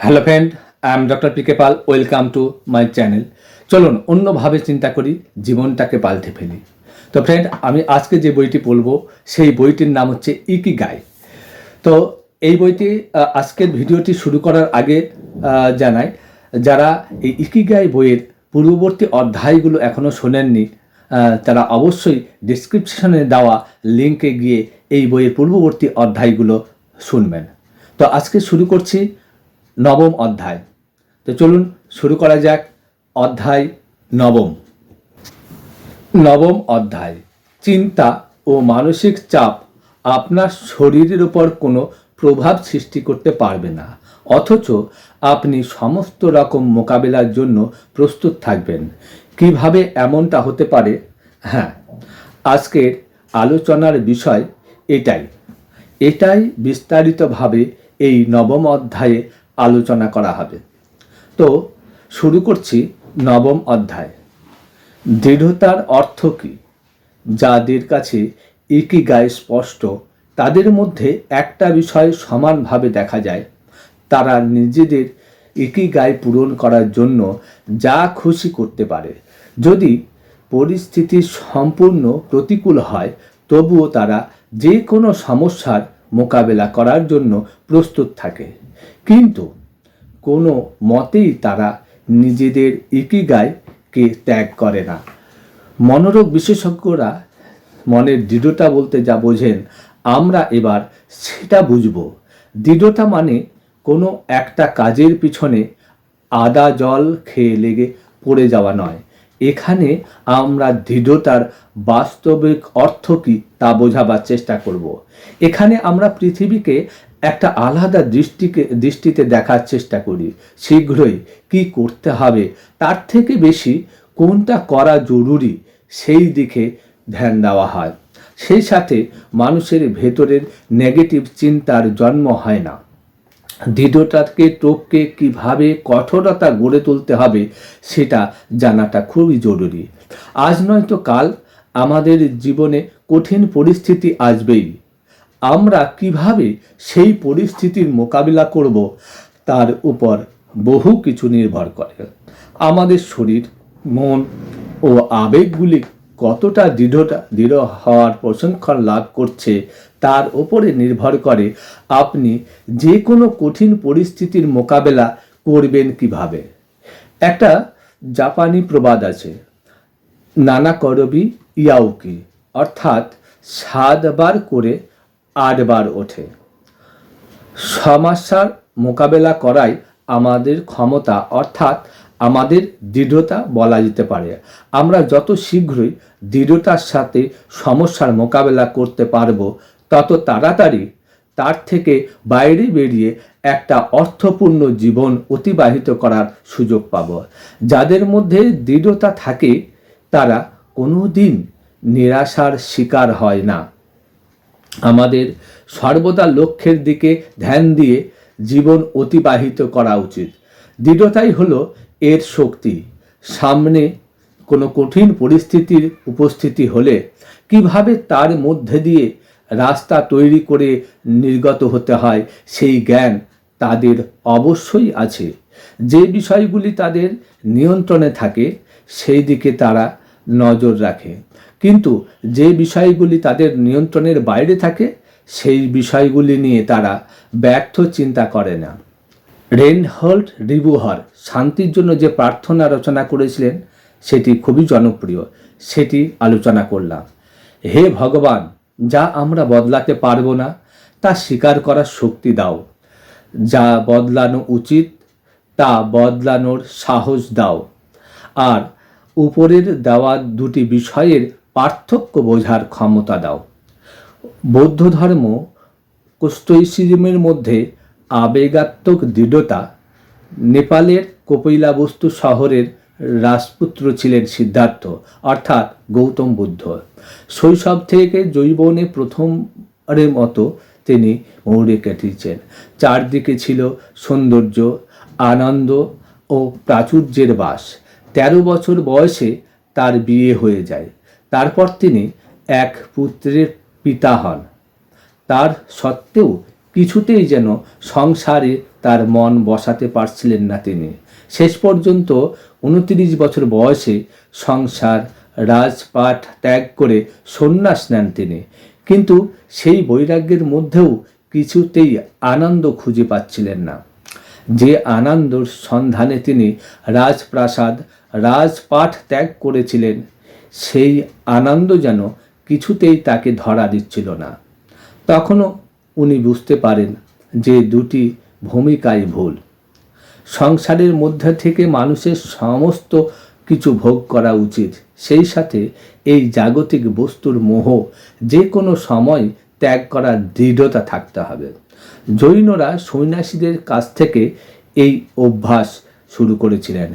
Hello friend, I am doctor PK Pal. Welcome to my channel. চলুন অন্যভাবে চিন্তা করি, জীবনটাকে পাল্টে ফেলি। তো ফ্রেন্ড, আমি আজকে যে বইটি পড়বো সেই বইটির নাম হচ্ছে ইকিগাই। তো এই বইটি আজকের ভিডিওটি শুরু করার আগে জানাই, যারা এই ইকিগাই বইয়ের পূর্ববর্তী অধ্যায়গুলো এখনও শোনেননি তারা অবশ্যই ডিসক্রিপশনে দেওয়া লিঙ্কে গিয়ে এই বইয়ের পূর্ববর্তী অধ্যায়গুলো শুনবেন। তো আজকে শুরু করছি নবম অধ্যায়। তো চলুন শুরু করা যাক। অধ্যায় নবম। নবম অধ্যায়। চিন্তা ও মানসিক চাপ আপনার শরীরের উপর কোনো প্রভাব সৃষ্টি করতে পারবে না, অথচ আপনি সমস্ত রকম মোকাবেলার জন্য প্রস্তুত থাকবেন। কিভাবে এমনটা হতে পারে? হ্যাঁ, আজকের আলোচনার বিষয় এটাই বিস্তারিতভাবে এই নবম অধ্যায়ে আলোচনা করা হবে। তো শুরু করছি নবম অধ্যায়। দৃঢ়তার অর্থ কী? যাদের কাছে ইকিগাই স্পষ্ট, তাদের মধ্যে একটা বিষয় সমানভাবে দেখা যায়, তারা নিজেদের ইকিগাই পূরণ করার জন্য যা খুশি করতে পারে। যদি পরিস্থিতি সম্পূর্ণ প্রতিকূল হয়, তবুও তারা যে কোনো সমস্যার মোকাবেলা করার জন্য প্রস্তুত থাকে, কিন্তু কোনো মতেই তারা নিজেদের ইকিগাইকে ত্যাগ করে না। মনোরোগ বিশেষজ্ঞরা মনের দৃঢ়তা বলতে যা বোঝেন, আমরা এবার সেটা বুঝব। দৃঢ়তা মানে কোনো একটা কাজের পিছনে আদা জল খেয়ে লেগে পড়ে যাওয়া নয়। এখানে আমরা দৃঢ়তার বাস্তবিক অর্থ কী তা বোঝাবার চেষ্টা করব। এখানে আমরা পৃথিবীকে একটা আলাদা দৃষ্টিতে দেখার চেষ্টা করি। শীঘ্রই কি করতে হবে তার থেকে বেশি কোনটা করা জরুরি সেই দিকে ধ্যান দেওয়া হয়। সেই সাথে মানুষের ভেতরের নেগেটিভ চিন্তার জন্ম হয় না। দৃঢ়তাকে টপকে কীভাবে কঠোরতা গড়ে তুলতে হবে সেটা জানাটা খুবই জরুরি। আজ নয়তো কাল আমাদের জীবনে কঠিন পরিস্থিতি আসবেই। আমরা কিভাবে সেই পরিস্থিতির মোকাবিলা করব তার উপর বহু কিছু নির্ভর করে। আমাদের শরীর, মন ও আবেগগুলি কতটা দৃঢ় হওয়ার প্রশিক্ষণ লাভ করছে তার উপরে নির্ভর করে আপনি যে কোনো কঠিন পরিস্থিতির মোকাবেলা করবেন কিভাবে। একটা জাপানি প্রবাদ আছে, নানা করবি ইয়াউকি, অর্থাৎ 7 বার করে 8 বার ওঠে। সমস্যার মোকাবেলা করাই আমাদের ক্ষমতা, অর্থাৎ আমাদের দৃঢ়তা বলা যেতে পারে। আমরা যত শীঘ্রই দৃঢ়তার সাথে সমস্যার মোকাবেলা করতে পারব, তত তাড়াতাড়ি তার থেকে বাইরে বেরিয়ে একটা অর্থপূর্ণ জীবন অতিবাহিত করার সুযোগ পাব। যাদের মধ্যে দৃঢ়তা থাকে তারা কোনো দিন নিরাশার শিকার হয় না। আমাদের সর্বদা লক্ষ্যের দিকে ধ্যান দিয়ে জীবন অতিবাহিত করা উচিত। দৃঢ়তাই হলো এর শক্তি। সামনে কোনো কঠিন পরিস্থিতির উপস্থিতি হলে কিভাবে তার মধ্যে দিয়ে রাস্তা তৈরি করে নির্গত হতে হয় সেই জ্ঞান তাদের অবশ্যই আছে। যে বিষয়গুলি তাদের নিয়ন্ত্রণে থাকে সেই দিকে তারা নজর রাখে, কিন্তু যে বিষয়গুলি তাদের নিয়ন্ত্রণের বাইরে থাকে সেই বিষয়গুলি নিয়ে তারা ব্যর্থ চিন্তা করে না। রেইনহোল্ড রিবুহার শান্তির জন্য যে প্রার্থনা রচনা করেছিলেন সেটি খুবই জনপ্রিয়, সেটি আলোচনা করলাম। হে ভগবান, যা আমরা বদলাতে পারবো না তা স্বীকার করার শক্তি দাও, যা বদলানো উচিত তা বদলানোর সাহস দাও, আর উপরের দেওয়া দুটি বিষয়ের পার্থক্য বোঝার ক্ষমতা দাও। বৌদ্ধ ধর্ম স্টোইসিজমের মধ্যে আবেগাত্মক দৃঢ়তা। নেপালের কপিলাবস্তু শহরের রাজপুত্র ছিলেন সিদ্ধার্থ, অর্থাৎ গৌতম বুদ্ধ। শৈশব থেকে যৌবনে প্রথমবারের মতো তিনি মৌরে কেটেছেন। চারদিকে ছিল সৌন্দর্য, আনন্দ ও প্রাচুর্যের বাস। 13 বছর বয়সে তার বিয়ে হয়ে যায়। তারপর তিনি এক পুত্রের পিতা হন। তার সত্ত্বেও কিছুতেই যেন সংসারে তার মন বসাতে পারছিলেন না তিনি। শেষ পর্যন্ত 29 বছর বয়সে সংসার রাজপাট ত্যাগ করে সন্ন্যাস নেন তিনি। কিন্তু সেই বৈরাগ্যের মধ্যেও কিছুতেই আনন্দ খুঁজে পাচ্ছিলেন না। যে আনন্দর সন্ধানে তিনি রাজপ্রাসাদ রাজপাট ত্যাগ করেছিলেন, সেই আনন্দ যেন কিছুতেই তাকে ধরা দিচ্ছিল না। তখনও উনি বুঝতে পারেন যে দুটি ভূমিকাই ভুল। সংসারের মধ্যে থেকে মানুষের সমস্ত কিছু ভোগ করা উচিত, সেই সাথে এই জাগতিক বস্তুর মোহ যে কোনো সময় ত্যাগ করার দৃঢ়তা থাকতে হবে। জৈনরা সন্ন্যাসীদের কাছ থেকে এই অভ্যাস শুরু করেছিলেন।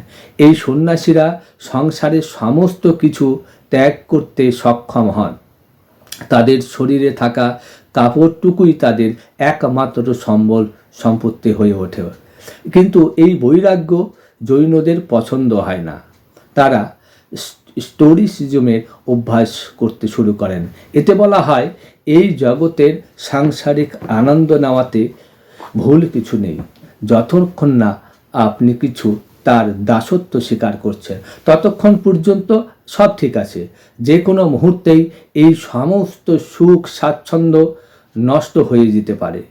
এই সন্ন্যাসীরা সংসারের সমস্ত কিছু ত্যাগ করতে সক্ষম হন। তাদের শরীরে থাকা কাপড়টুকুই তাদের একমাত্র সম্বল সম্পত্তি হয়ে ওঠে। কিন্তু এই বৈরাগ্য জৈনদের পছন্দ হয় না। তারা স্টোরিসিজমের অভ্যাস করতে শুরু করেন। এতে বলা হয়, এই জগতের সাংসারিক আনন্দ নেওয়াতে ভুল কিছু নেই, যতক্ষণ না আপনি কিছু তার দাসত্ব স্বীকার করছেন ততক্ষণ পর্যন্ত সব ঠিক আছে। যে কোনো মুহূর্তেই এই সমস্ত সুখ স্বাচ্ছন্দ্য নষ্ট হয়ে যেতে পারে।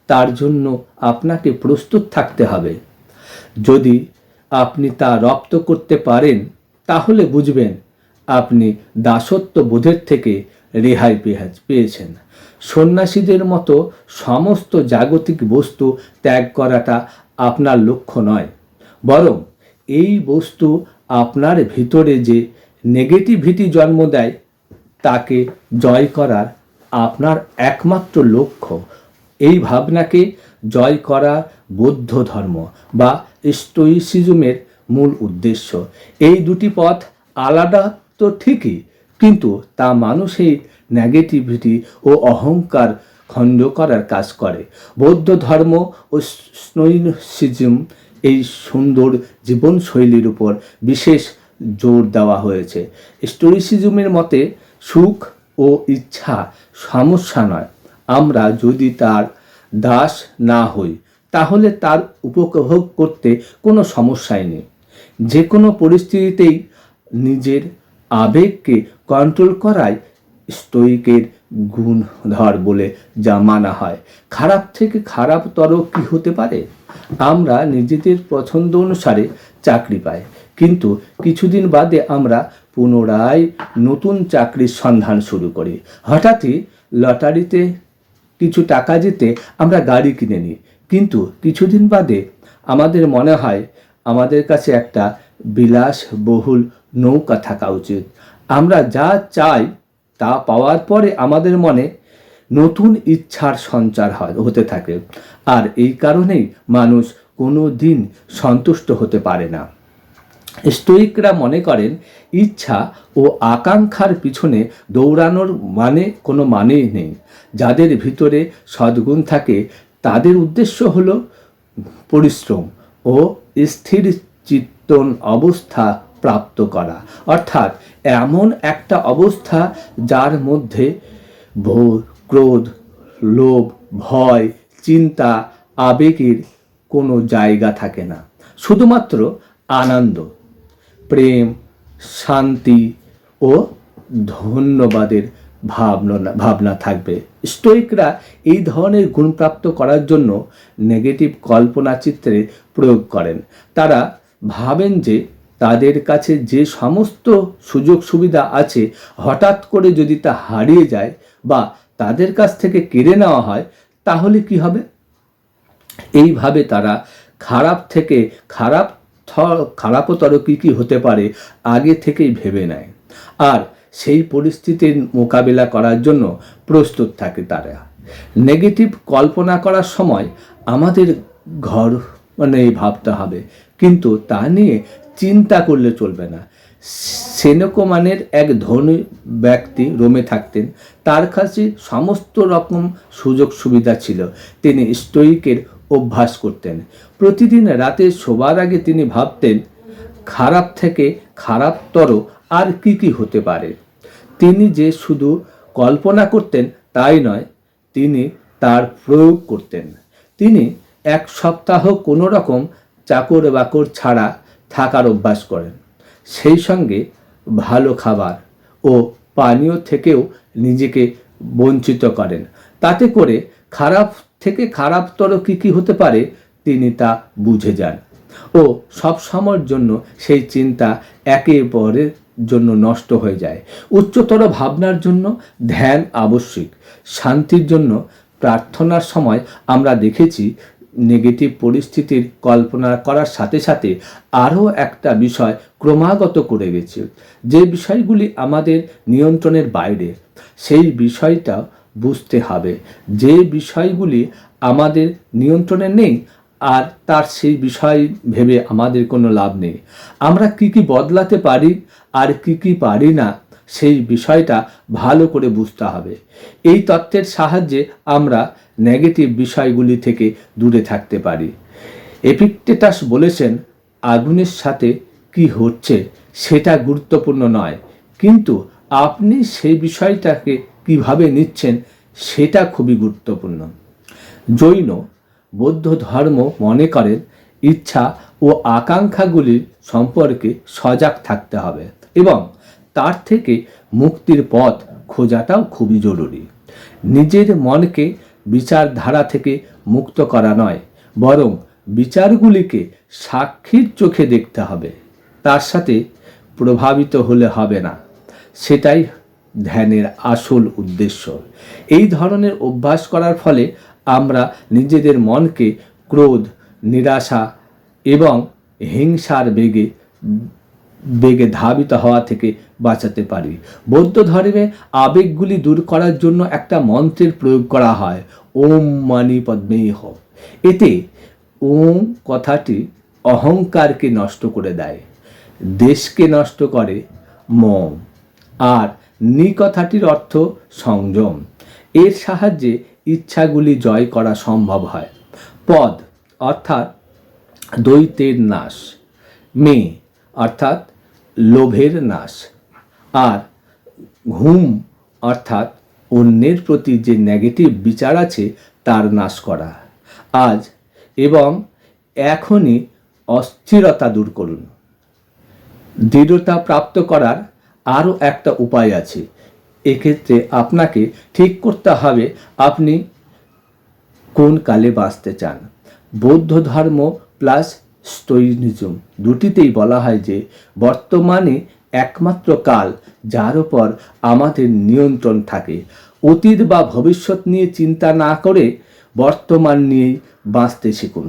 তার জন্য আপনাকে প্রস্তুত থাকতে হবে। যদি আপনি তা রপ্ত করতে পারেন তাহলে বুঝবেন আপনি দাসত্ব বোধের থেকে রেহাই পেয়েছেন। সন্ন্যাসীদের মতো সমস্ত জাগতিক বস্তু ত্যাগ করাটা আপনার লক্ষ্য নয়, বরং এই বস্তু আপনার ভিতরে যে নেগেটিভিটি জন্ম দেয় তাকে জয় করার আপনার একমাত্র লক্ষ্য। এই ভাবনাকে জয় করা বৌদ্ধ ধর্ম বা স্টোইসিজমের মূল উদ্দেশ্য। এই দুটি পথ আলাদা তো ঠিকই, কিন্তু তা মানুষের নেগেটিভিটি ও অহংকার খণ্ড করার কাজ করে। বৌদ্ধ ধর্ম ও স্টোইসিজম এই সুন্দর জীবনশৈলীর উপর বিশেষ জোর দেওয়া হয়েছে। স্টোইসিজমের মতে সুখ ও ইচ্ছা সমস্যা নয়। আমরা যদি তার দাস না হই তাহলে তার উপভোগ করতে কোনো সমস্যাই নেই। যে কোনো পরিস্থিতিতেই নিজের আবেগকে কন্ট্রোল করাই স্টোইকের গুণধর বলে যা মানা হয়। খারাপ থেকে খারাপতর কি হতে পারে? আমরা নিজেদের পছন্দ অনুসারে চাকরি পাই, কিন্তু কিছুদিন বাদে আমরা পুনরায় নতুন চাকরির সন্ধান শুরু করি। হঠাৎই লটারিতে কিছু টাকা জিতে আমরা গাড়ি কিনে নিই, কিন্তু কিছুদিন বাদে আমাদের মনে হয় আমাদের কাছে একটা বিলাসবহুল নৌকা থাকা উচিত। আমরা যা চাই তা পাওয়ার পরে আমাদের মনে নতুন ইচ্ছার সঞ্চার হতে থাকে, আর এই কারণেই মানুষ কোনো দিন সন্তুষ্ট হতে পারে না। স্টোইকরা মনে করেন ইচ্ছা ও আকাঙ্ক্ষার পিছনে দৌড়ানোর কোনো মানেই নেই। যাদের ভিতরে সদ্গুণ থাকে তাদের উদ্দেশ্য হলো পরিশ্রম ও স্থির চিত্তন অবস্থা প্রাপ্ত করা, অর্থাৎ এমন একটা অবস্থা যার মধ্যে ক্রোধ, লোভ, ভয়, চিন্তা, আবেগের কোনো জায়গা থাকে না। শুধুমাত্র আনন্দ, প্রেম, শান্তি ও ধন্যবাদের ভাবনা থাকবে। স্টোইকরা এই ধরনের গুণপ্রাপ্ত করার জন্য নেগেটিভ কল্পনা চিত্রে প্রয়োগ করেন। তারা ভাবেন যে তাদের কাছে যে সমস্ত সুযোগ সুবিধা আছে হঠাৎ করে যদি তা হারিয়ে যায় বা তাদের কাছ থেকে কেড়ে নেওয়া হয় তাহলে কি হবে? এইভাবে তারা খারাপ থেকে খারাপতর কি হতে পারে আগে থেকেই ভেবে নেয়, আর সেই পরিস্থিতির মোকাবিলা করার জন্য প্রস্তুত থাকে। তারা নেগেটিভ কল্পনা করার সময় আমাদের ভাবতে হবে, কিন্তু তা নিয়ে চিন্তা করলে চলবে না। সেনেকোমানের এক ধনী ব্যক্তি রোমে থাকতেন। তার কাছে সমস্ত রকম সুযোগ সুবিধা ছিল। তিনি স্টোইকের অভ্যাস করতেন। প্রতিদিন রাতে শোবার আগে তিনি ভাবতেন খারাপ থেকে খারাপতর আর কি হতে পারে। তিনি যে শুধু কল্পনা করতেন তাই নয়, তিনি তার প্রয়োগ করতেন। তিনি এক সপ্তাহ কোনো রকম চাকর বাকর ছাড়া থাকার অভ্যাস করেন। সেই সঙ্গে ভালো খাবার ও পানীয় থেকেও নিজেকে বঞ্চিত করেন। তাতে করে খারাপ থেকে খারাপতর কী হতে পারে তিনি তা বুঝে যান ও সব সময়ের জন্য সেই চিন্তা একে পরের জন্য নষ্ট হয়ে যায়। উচ্চতর ভাবনার জন্য ধ্যান আবশ্যিক। শান্তির জন্য প্রার্থনার সময় আমরা দেখেছি নেগেটিভ পরিস্থিতির কল্পনা করার সাথে সাথে আরও একটা বিষয় ক্রমাগত করে গেছে, যে বিষয়গুলি আমাদের নিয়ন্ত্রণের বাইরে। সেই বিষয়টা বুঝতে হবে যে বিষয়গুলি আমাদের নিয়ন্ত্রণে নেই, আর তার সেই বিষয় ভেবে আমাদের কোনো লাভ নেই। আমরা কি বদলাতে পারি আর কি পারি না, সেই বিষয়টা ভালো করে বুঝতে হবে। এই তত্ত্বের সাহায্যে আমরা নেগেটিভ বিষয়গুলি থেকে দূরে থাকতে পারি। এপিক্টেটাস বলেছেন, আগুনের সাথে কি হচ্ছে সেটা গুরুত্বপূর্ণ নয়, কিন্তু আপনি সেই বিষয়টাকে কিভাবে নিচ্ছেন সেটা খুবই গুরুত্বপূর্ণ। জৈন বৌদ্ধ ধর্ম মনে করেন ইচ্ছা ও আকাঙ্ক্ষাগুলির সম্পর্কে সজাগ থাকতে হবে এবং তার থেকে মুক্তির পথ খোঁজাটাও খুবই জরুরি। নিজের মনকে বিচারধারা থেকে মুক্ত করা নয়, বরং বিচারগুলিকে সাক্ষীর চোখে দেখতে হবে, তার সাথে প্রভাবিত হলে হবে না। সেটাই ধ্যানের আসল উদ্দেশ্য। এই ধরনের অভ্যাস করার ফলে আমরা নিজেদের মনকে ক্রোধ, নিরাশা এবং হিংসার বেগে ধাবিত হওয়া থেকে বাঁচাতে পারি। বৌদ্ধ ধর্মে আবেগগুলি দূর করার জন্য একটা মন্ত্রের প্রয়োগ করা হয়, ওম মানি পদ্মেহ। এতে ওম কথাটি অহংকারকে নষ্ট করে দেয়, দেশকে নষ্ট করে মম, আর নি কথাটির অর্থ সংযম। এর সাহায্যে ইচ্ছাগুলি জয় করা সম্ভব হয়। পদ অর্থাৎ দ্বৈতের নাশ, মে অর্থাৎ লোভের নাশ, আর ঘুম অর্থাৎ অন্যের প্রতি যে নেগেটিভ বিচার আছে তার নাশ করা। আজ এবং এখনই অস্থিরতা দূর করুন। দৃঢ়তা প্রাপ্ত করার আরও একটা উপায় আছে। এক্ষেত্রে আপনাকে ঠিক করতে হবে আপনি কোন কালে বাঁচতে চান। বৌদ্ধ ধর্ম প্লাস স্টোইনিজম দুটিতেই বলা হয় যে বর্তমানে একমাত্র কাল যার উপর আমাদের নিয়ন্ত্রণ থাকে। অতীত বা ভবিষ্যৎ নিয়ে চিন্তা না করে বর্তমান নিয়েই বাঁচতে শিখুন,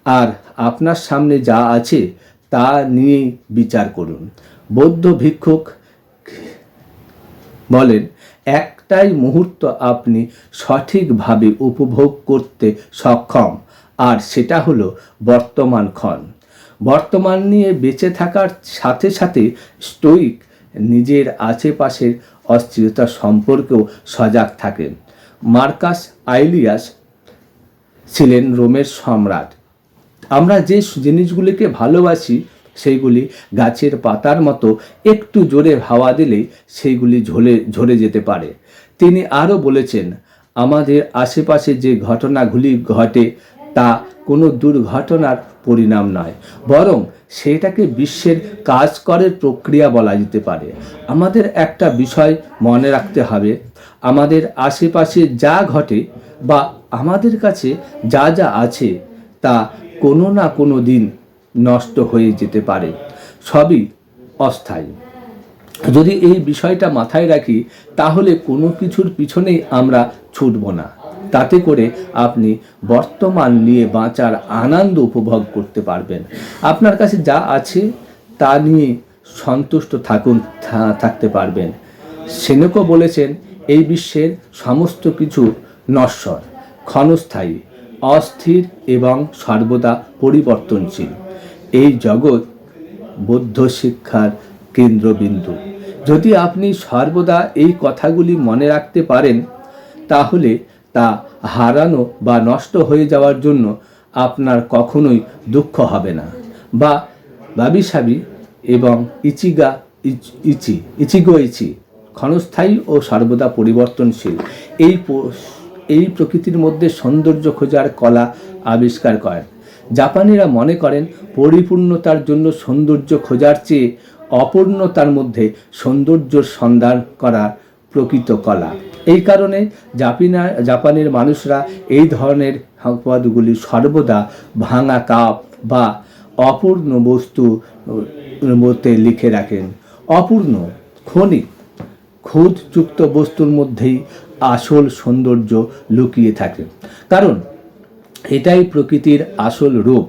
আর আপনার সামনে যা আছে তা নিয়েই বিচার করুন। বৌদ্ধ ভিক্ষুক বলেন, একটাই মুহূর্ত আপনি সঠিকভাবে উপভোগ করতে সক্ষম, আর সেটা হলো বর্তমান ক্ষণ। বর্তমান নিয়ে বেঁচে থাকার সাথে সাথে স্টোইক নিজের আশেপাশের অস্থিরতা সম্পর্কেও সজাগ থাকেন। মার্কাস আইলিয়াস ছিলেন রোমের সম্রাট। আমরা যে জিনিসগুলিকে ভালোবাসি সেইগুলি গাছের পাতার মতো একটু জোরে হাওয়া দিলেই সেইগুলি ঝরে যেতে পারে। তিনি আরও বলেছেন, আমাদের আশেপাশে যে ঘটনাগুলি ঘটে তা কোনো দুর্ঘটনার পরিণাম নয়, বরং সেটাকে বিশ্বের কাজ করার প্রক্রিয়া বলা যেতে পারে। আমাদের একটা বিষয় মনে রাখতে হবে, আমাদের আশেপাশে যা ঘটে বা আমাদের কাছে যা আছে তা কোনো না কোনো দিন নষ্ট হয়ে যেতে পারে, সবই অস্থায়ী। যদি এই বিষয়টা মাথায় রাখি তাহলে কোনো কিছুর পিছনেই আমরা ছুটব না। তাতে করে আপনি বর্তমান নিয়ে বাঁচার আনন্দ উপভোগ করতে পারবেন। আপনার কাছে যা আছে তা নিয়ে সন্তুষ্ট থাকতে পারবেন। সেনেকও বলেছেন, এই বিশ্বের সমস্ত কিছু নশ্বর, ক্ষণস্থায়ী, অস্থির এবং সর্বদা পরিবর্তনশীল। এই জগৎ বৌদ্ধ শিক্ষার কেন্দ্রবিন্দু। যদি আপনি সর্বদা এই কথাগুলি মনে রাখতে পারেন তাহলে তা হারানো বা নষ্ট হয়ে যাওয়ার জন্য আপনার কখনোই দুঃখ হবে না। বা বাবিসাবি এবং ইচিগো ইচি ক্ষণস্থায়ী ও সর্বদা পরিবর্তনশীল, এই এই প্রকৃতির মধ্যে সৌন্দর্য খোঁজার কলা আবিষ্কার করেন। জাপানিরা মনে করেন পরিপূর্ণতার জন্য সৌন্দর্য খোঁজার চেয়ে অপূর্ণতার মধ্যে সৌন্দর্যর সন্ধান করা প্রকৃত কলা। এই কারণে জাপানের মানুষরা এই ধরনের সম্পদগুলি সর্বদা ভাঙা কাপ বা অপূর্ণ বস্তু মধ্যে লিখে রাখেন। অপূর্ণ, ক্ষণিক, খুঁতযুক্ত বস্তুর মধ্যেই আসল সৌন্দর্য লুকিয়ে থাকে, কারণ এটাই প্রকৃতির আসল রূপ।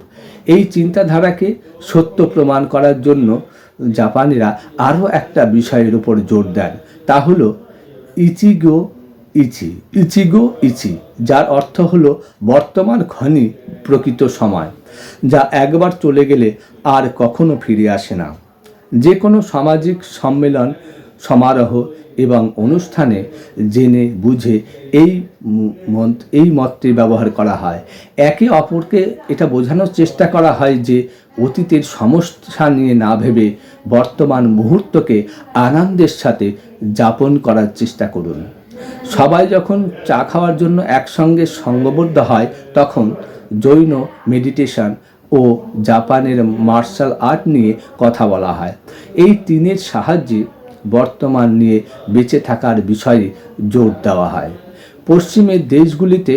এই চিন্তাধারাকে সত্য প্রমাণ করার জন্য জাপানিরা আরও একটা বিষয়ের উপর জোর দেন, তা হলো ইচিগো ইচি। ইচিগো ইচি, যার অর্থ হলো বর্তমান ক্ষণই প্রকৃত সময়, যা একবার চলে গেলে আর কখনো ফিরে আসে না। যে কোনো সামাজিক সম্মেলন, সমারোহ এবং অনুষ্ঠানে জেনে বুঝে এই মতটি ব্যবহার করা হয়। একে অপরকে এটা বোঝানোর চেষ্টা করা হয় যে অতীতের সমস্যা নিয়ে না ভেবে বর্তমান মুহূর্তকে আনন্দের সাথে যাপন করার চেষ্টা করুন। সবাই যখন চা খাওয়ার জন্য একসঙ্গে সঙ্গবদ্ধ হয় তখন জৈন মেডিটেশন ও জাপানের মার্শাল আর্ট নিয়ে কথা বলা হয়। এই তিনের সাহায্যে বর্তমান নিয়ে বেঁচে থাকার বিষয়ে জোর দেওয়া হয়। পশ্চিমের দেশগুলিতে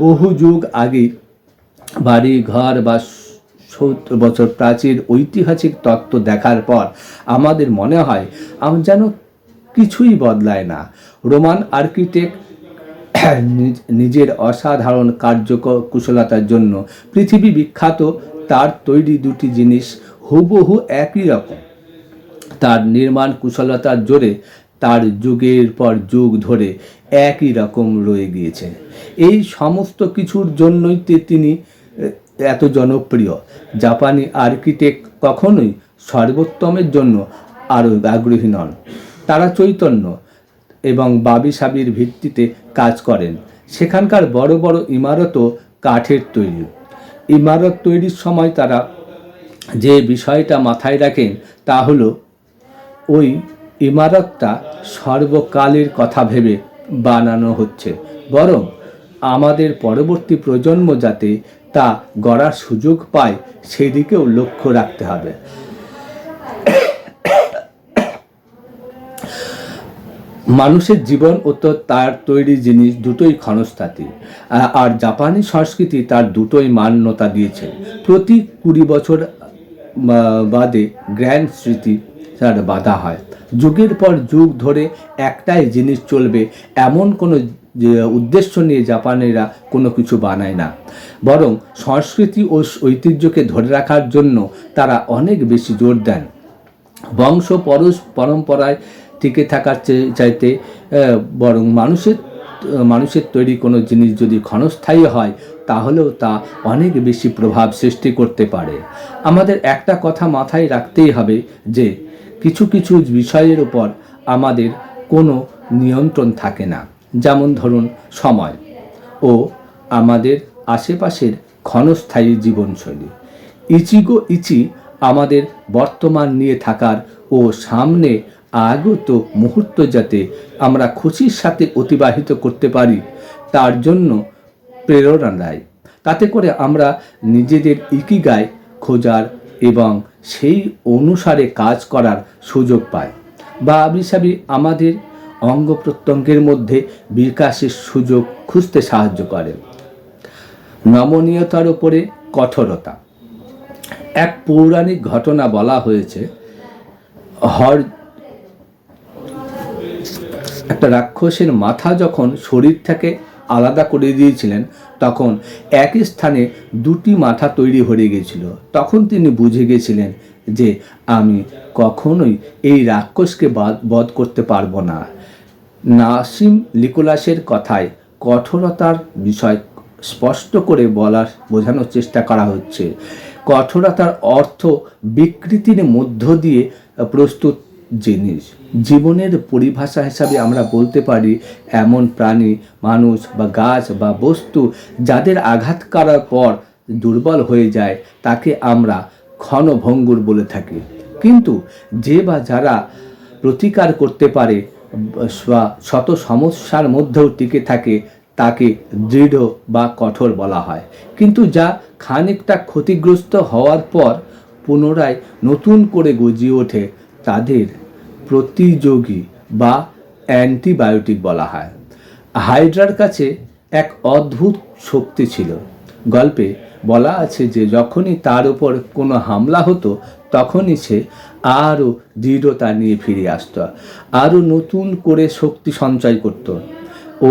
বহু যুগ আগে বাড়ি ঘর বা 70 বছর প্রাচীর ঐতিহাসিক তত্ত্ব দেখার পর আমাদের মনে হয় যেন কিছুই বদলায় না। রোমান আর্কিটেক্ট নিজের অসাধারণ কার্যকুশলতার জন্য পৃথিবী বিখ্যাত। তার তৈরি দুটি জিনিস হুবহু একই রকম। তার নির্মাণ কুশলতার জোরে তার যুগের পর যুগ ধরে একই রকম রয়ে গিয়েছে। এই সমস্ত কিছুর জন্যই তিনি এত জনপ্রিয়। জাপানি আর্কিটেক্ট কখনোই সর্বোত্তমের জন্য আরও আগ্রহী নন। তারা চৈতন্য এবং বাবি সাবির ভিত্তিতে কাজ করেন। সেখানকার বড় বড় ইমারতও কাঠের তৈরি। ইমারত তৈরির সময় তারা যে বিষয়টা মাথায় রাখেন তা হলো ওই ইমারতটা সর্বকালের কথা ভেবে বানানো হচ্ছে, বরং আমাদের পরবর্তী প্রজন্ম যাতে তা গড়ার সুযোগ পায় সেদিকেও লক্ষ্য রাখতে হবে। মানুষের জীবন ও তো তার তৈরি জিনিস দুটোই ক্ষণস্থায়ী, আর জাপানি সংস্কৃতি তার দুটোই মান্যতা দিয়েছে। প্রতি 20 বছর বাদে গ্র্যান্ড স্মৃতি তার বাধা হয়। যুগের পর যুগ ধরে একটাই জিনিস চলবে এমন কোনো উদ্দেশ্য নিয়ে জাপানিরা কোনো কিছু বানায় না, বরং সংস্কৃতি ও ঐতিহ্যকে ধরে রাখার জন্য তারা অনেক বেশি জোর দেন। বংশ পরম্পরায় টিকে থাকার চাইতে বরং মানুষের তৈরি কোনো জিনিস যদি ক্ষণস্থায়ী হয় তাহলেও তা অনেক বেশি প্রভাব সৃষ্টি করতে পারে। আমাদের একটা কথা মাথায় রাখতেই হবে যে কিছু কিছু বিষয়ের উপর আমাদের কোনো নিয়ন্ত্রণ থাকে না, যেমন ধরুন সময় ও আমাদের আশেপাশের ক্ষণস্থায়ী জীবনশৈলী। ইচিগো ইচি আমাদের বর্তমান নিয়ে থাকার ও সামনে আগত মুহূর্ত যাতে আমরা খুশির সাথে অতিবাহিত করতে পারি তার জন্য প্রেরণা দেয়। তাতে করে আমরা নিজেদের ইকিগাই খোঁজার এবং সেই অনুসারে কাজ করার সুযোগ পাই। বা আবিসাবি আমাদের অঙ্গ প্রত্যঙ্গের মধ্যে বিকাশের সুযোগ খুঁজতে সাহায্য করে। নমনীয়তার উপরে কঠোরতা। এক পৌরাণিক ঘটনা বলা হয়েছে, একটা রাক্ষসের মাথা যখন শরীর থেকে আলাদা করে দিয়েছিলেন তখন একই স্থানে দুটি মাথা তৈরি হয়ে গিয়েছিল। তখন তিনি বুঝে গেছিলেন যে আমি কখনোই এই রাক্ষসকে বধ করতে পারবো না। নাসিম নিকোলাসের কথায় কঠোরতার বিষয় স্পষ্ট করে বোঝানোর চেষ্টা করা হচ্ছে। কঠোরতার অর্থ বিকৃতির মধ্য দিয়ে প্রস্তুত জিনিস। জীবনের পরিভাষা হিসাবে আমরা বলতে পারি এমন প্রাণী, মানুষ বা গাছ বা বস্তু যাদের আঘাত করার পর দুর্বল হয়ে যায় তাকে আমরা ক্ষণভঙ্গুর বলে থাকি। কিন্তু যে বা যারা প্রতিকার করতে পারে বা শত সমস্যার মধ্যেও টিকে থাকে তাকে দৃঢ় বা কঠোর বলা হয়, কিন্তু যা খানিকটা ক্ষতিগ্রস্ত হওয়ার পর পুনরায় নতুন করে গজিয়ে ওঠে তাদের প্রতিযোগী বা অ্যান্টিবায়োটিক বলা হয়। হাইড্রার কাছে এক অদ্ভুত শক্তি ছিল। গল্পে বলা আছে যে যখনই তার উপর কোনো হামলা হতো তখনই সে আরও দৃঢ়তা নিয়ে ফিরে আসত, আরও নতুন করে শক্তি সঞ্চয় করত ও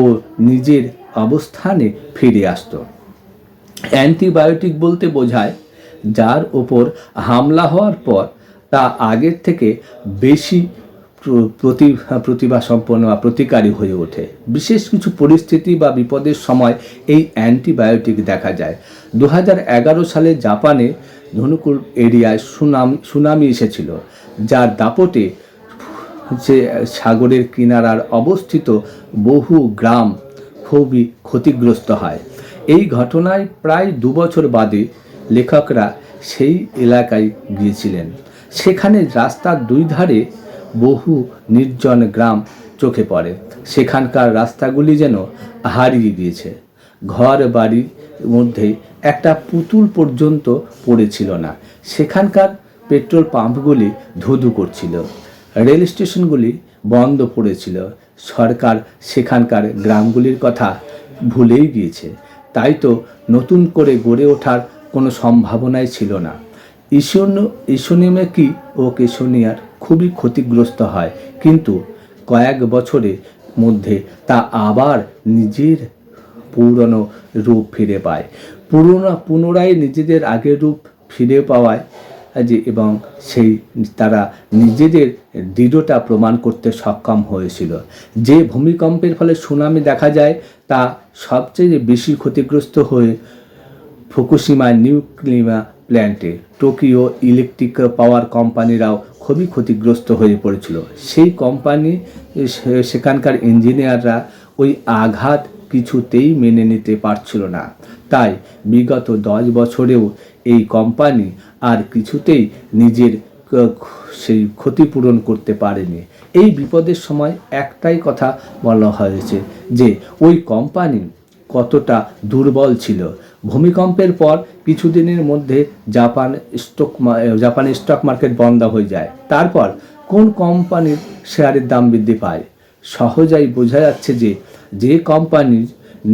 নিজের অবস্থানে ফিরে আসত। অ্যান্টিবায়োটিক বলতে বোঝায় যার ওপর হামলা হওয়ার পর তা আগের থেকে বেশি প্রতিভা সম্পন্ন বা প্রতিকারী হয়ে ওঠে। বিশেষ কিছু পরিস্থিতি বা বিপদের সময় এই অ্যান্টিবায়োটিক দেখা যায়। 2011 সালে জাপানে ধনুকুল এরিয়ায় সুনামি এসেছিল, যার দাপটে যে সাগরের কিনারার অবস্থিত বহু গ্রাম খুবই ক্ষতিগ্রস্ত হয়। এই ঘটনায় প্রায় 2 বছর বাদে লেখকরা সেই এলাকায় গিয়েছিলেন। সেখানে রাস্তার দুই ধারে বহু নির্জন গ্রাম চোখে পড়ে। সেখানকার রাস্তাগুলি যেন হারিয়ে গিয়েছে। ঘর বাড়ির মধ্যে একটা পুতুল পর্যন্ত পড়েছিল না। সেখানকার পেট্রোল পাম্পগুলি ধুধু করছিল, রেল স্টেশনগুলি বন্ধ পড়েছিল। সরকার সেখানকার গ্রামগুলির কথা ভুলেই গিয়েছে। তাই তো নতুন করে গড়ে ওঠার কোনো সম্ভাবনাই ছিল না। ইসোনিমেকি ও কেশোনিয়ার খুবই ক্ষতিগ্রস্ত হয়, কিন্তু কয়েক বছরের মধ্যে তা আবার নিজের পুরনো রূপ ফিরে পায়। পুনরায় নিজেদের আগের রূপ ফিরে পাওয়ায় এবং তারা নিজেদের দৃঢ়তা প্রমাণ করতে সক্ষম হয়েছিল। যে ভূমিকম্পের ফলে সুনামি দেখা যায় তা সবচেয়ে বেশি ক্ষতিগ্রস্ত হয়ে ফুকুশিমা নিউক্লিয়ার প্ল্যান্টে। টোকিও ইলেকট্রিক পাওয়ার কোম্পানিরাও খুবই ক্ষতিগ্রস্ত হয়ে পড়েছিল। সেই কোম্পানি সেখানকার ইঞ্জিনিয়াররা ওই আঘাত কিছুতেই মেনে নিতে পারছিল না। তাই বিগত 10 বছরেও এই কোম্পানি আর কিছুতেই নিজের সেই ক্ষতিপূরণ করতে পারেনি। এই বিপদের সময় একটাই কথা বলা হয়েছে যে ওই কোম্পানি কতটা দুর্বল ছিল। ভূমিকম্পের পর কিছুদিনের মধ্যে জাপানের স্টক মার্কেট বন্ধ হয়ে যায়। তারপর কোন কোম্পানির শেয়ারের দাম বৃদ্ধি পায়? সহজেই বোঝা যাচ্ছে যে কোম্পানির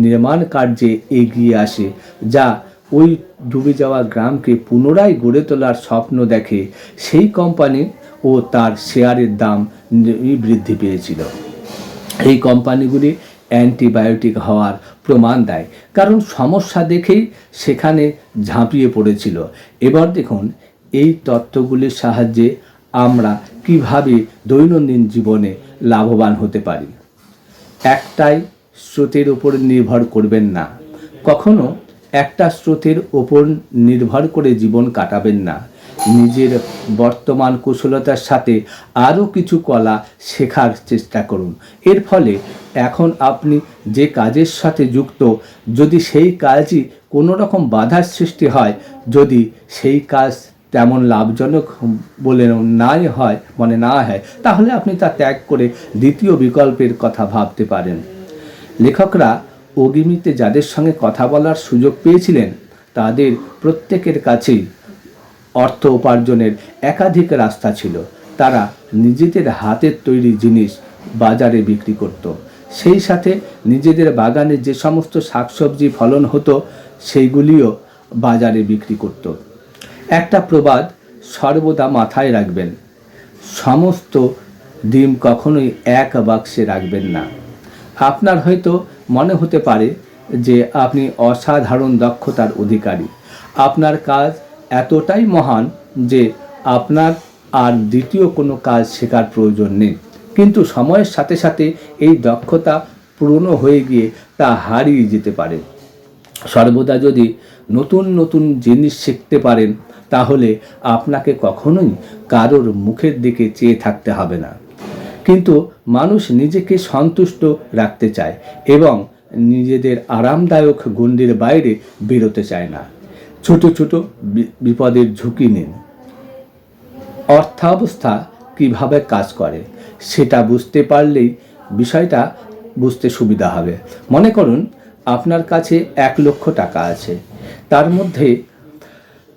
নির্মাণ কার্যে এগিয়ে আসে, যা ওই ডুবে যাওয়া গ্রামকে পুনরায় গড়ে তোলার স্বপ্ন দেখে, সেই কোম্পানি ও তার শেয়ারের দাম বৃদ্ধি পেয়েছিল। এই কোম্পানিগুলি অ্যান্টিবায়োটিক হওয়ার প্রমাণ দেয়, কারণ সমস্যা দেখেই সেখানে ঝাঁপিয়ে পড়েছিল। এবার দেখুন এই তত্ত্বগুলির সাহায্যে আমরা কিভাবে দৈনন্দিন জীবনে লাভবান হতে পারি। একটাই স্রোতের উপর নির্ভর করবেন না। কখনো একটা স্রোতের ওপর নির্ভর করে জীবন কাটাবেন না। নিজের বর্তমান কুশলতার সাথে আরও কিছু কলা শেখার চেষ্টা করুন। এর ফলে এখন আপনি যে কাজের সাথে যুক্ত, যদি সেই কাজই কোনো রকম বাধার সৃষ্টি হয়, যদি সেই কাজ তেমন লাভজনক বলে না হয়, তাহলে আপনি তা ত্যাগ করে দ্বিতীয় বিকল্পের কথা ভাবতে পারেন। লেখকরা অগিমিতে যাদের সঙ্গে কথা বলার সুযোগ পেয়েছিলেন তাদের প্রত্যেকের কাছেই অর্থ উপার্জনের একাধিক রাস্তা ছিল। তারা নিজেদের হাতের তৈরি জিনিস বাজারে বিক্রি করত, সেই সাথে নিজেদের বাগানে যে সমস্ত শাকসবজি ফলন হতো সেইগুলিও বাজারে বিক্রি করত। একটা প্রবাদ সর্বদা মাথায় রাখবেন: সমস্ত ডিম কখনোই এক বাক্সে রাখবেন না। আপনার হয়তো মনে হতে পারে যে আপনি অসাধারণ দক্ষতার অধিকারী, আপনার কাজ এতটাই মহান যে আপনার আর দ্বিতীয় কোনো কাজ শেখার প্রয়োজন নেই। কিন্তু সময়ের সাথে সাথে এই দক্ষতা পুরনো হয়ে গিয়ে তা হারিয়ে যেতে পারে। সর্বদা যদি নতুন নতুন জিনিস শিখতে পারেন তাহলে আপনাকে কখনোই কারোর মুখের দিকে চেয়ে থাকতে হবে না। কিন্তু মানুষ নিজেকে সন্তুষ্ট রাখতে চায় এবং নিজেদের আরামদায়ক গণ্ডির বাইরে বেরোতে চায় না। ছোট ছোট বিপদের ঝুঁকি নিন। অর্থাবস্থা কিভাবে কাজ করে সেটা বুঝতে পারলেই বিষয়টা বুঝতে সুবিধা হবে। মনে করুন আপনার কাছে 1,00,000 টাকা আছে, তার মধ্যে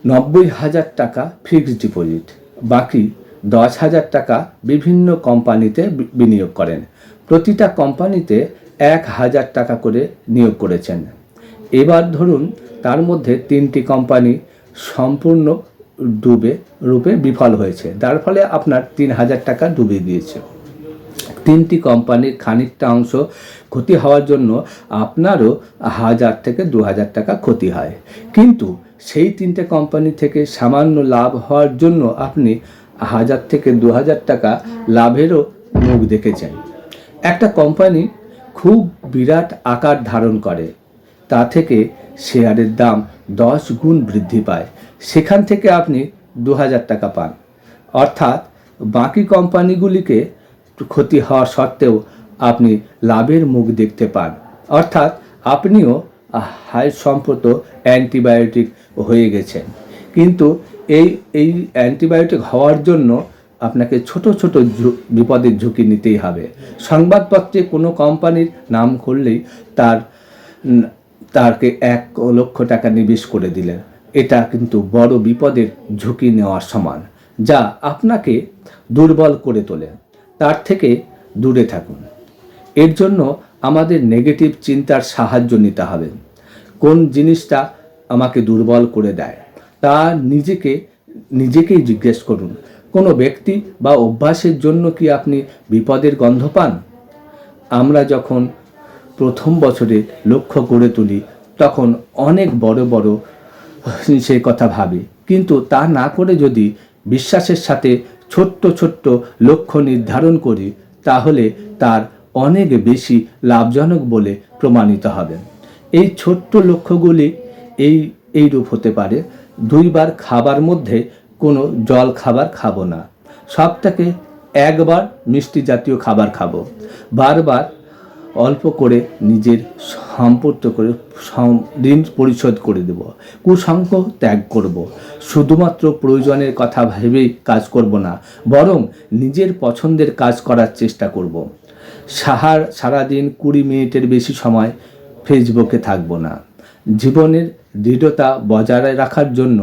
90,000 টাকা ফিক্সড ডিপোজিট, বাকি 10,000 টাকা বিভিন্ন কোম্পানিতে বিনিয়োগ করেন। প্রতিটা কোম্পানিতে 1,000 টাকা করে নিয়োগ করেছেন। এবার ধরুন তার মধ্যে 3টি কোম্পানি সম্পূর্ণ রূপে বিফল হয়েছে, যার ফলে আপনার 3,000 টাকা ডুবে গিয়েছে। 3টি কোম্পানির খানিকটা অংশ ক্ষতি হওয়ার জন্য আপনারও 1,000 থেকে 2,000 টাকা ক্ষতি হয়, কিন্তু সেই 3টে কোম্পানি থেকে সামান্য লাভ হওয়ার জন্য আপনি 1,000 থেকে 2,000 টাকা লাভেরও মুখ দেখেছেন। একটা কোম্পানি খুব বিরাট আকার ধারণ করে, তা থেকে শেয়ারের দাম 10 গুণ বৃদ্ধি পায়, সেখান থেকে আপনি 2,000 টাকা পান। অর্থাৎ বাকি কোম্পানিগুলিকে ক্ষতি হওয়া সত্ত্বেও আপনি লাভের মুখ দেখতে পান। অর্থাৎ আপনিও হাই সম্প্রত অ্যান্টিবায়োটিক হয়ে গেছেন, কিন্তু এই অ্যান্টিবায়োটিক হওয়ার জন্য আপনাকে ছোট ছোট বিপদের ঝুঁকি নিতেই হবে। সংবাদপত্রে কোনো কোম্পানির নাম করলেই তাকে 1,00,000 টাকা নিবেশ করে দিলেন, এটা কিন্তু বড় বিপদের ঝুঁকি নেওয়ার সমান, যা আপনাকে দুর্বল করে তোলে। তার থেকে দূরে থাকুন। এর জন্য আমাদের নেগেটিভ চিন্তার সাহায্য নিতে হবে। কোন জিনিসটা আমাকে দুর্বল করে দেয় তা নিজেকেই জিজ্ঞেস করুন। কোনো ব্যক্তি বা অভ্যাসের জন্য কি আপনি বিপদের গন্ধ পান? আমরা যখন প্রথম বছরে লক্ষ্য গড়ে তুলি তখন অনেক বড় বড় সেই কথা ভাবি, কিন্তু তা না করে যদি বিশ্বাসের সাথে ছোট্ট ছোট্ট লক্ষ্য নির্ধারণ করি তাহলে তার অনেক বেশি লাভজনক বলে প্রমাণিত হবে। এই ছোট্ট লক্ষ্যগুলি এই রূপ হতে পারে: 2 বার খাবার মধ্যে কোনো জল খাবার খাবো না, সপ্তাহে 1 বার মিষ্টি জাতীয় খাবার খাবো, বারবার অল্প করে নিজের সম্পর্ক করে ঋণ পরিশোধ করে দেব, কুসঙ্গ ত্যাগ করব, শুধুমাত্র প্রয়োজনের কথা ভেবেই কাজ করব না, বরং নিজের পছন্দের কাজ করার চেষ্টা করব, সারাদিন 20 মিনিটের বেশি সময় ফেসবুকে থাকব না। জীবনের দৃঢ়তা বজায় রাখার জন্য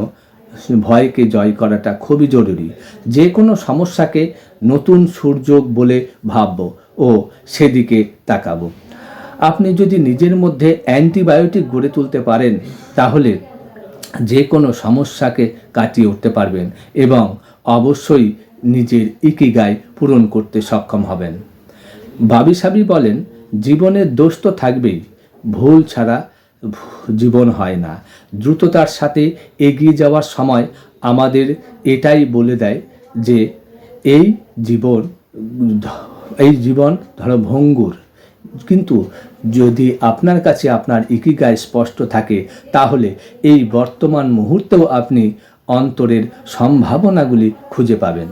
ভয়কে জয় করাটা খুবই জরুরি। যে কোনো সমস্যাকে নতুন সুযোগ বলে ভাবব ও সেদিকে তাকাবো। আপনি যদি নিজের মধ্যে অ্যান্টিবায়োটিক গড়ে তুলতে পারেন তাহলে যে কোনো সমস্যাকে কাটিয়ে উঠতে পারবেন এবং অবশ্যই নিজের ইকিগাই পূরণ করতে সক্ষম হবেন। বাবি সাবি বলেন, জীবনের দোষ তো থাকবেই, ভুল ছাড়া জীবন হয় না। দ্রুততার সাথে এগিয়ে যাওয়ার সময় আমাদের এটাই বলে দেয় যে এই জীবন ধরো ভঙ্গুর, কিন্তু যদি আপনার কাছে আপনার ইকিগাই স্পষ্ট থাকে তাহলে এই বর্তমান মুহূর্তেও আপনি অন্তরের সম্ভাবনাগুলি খুঁজে পাবেন।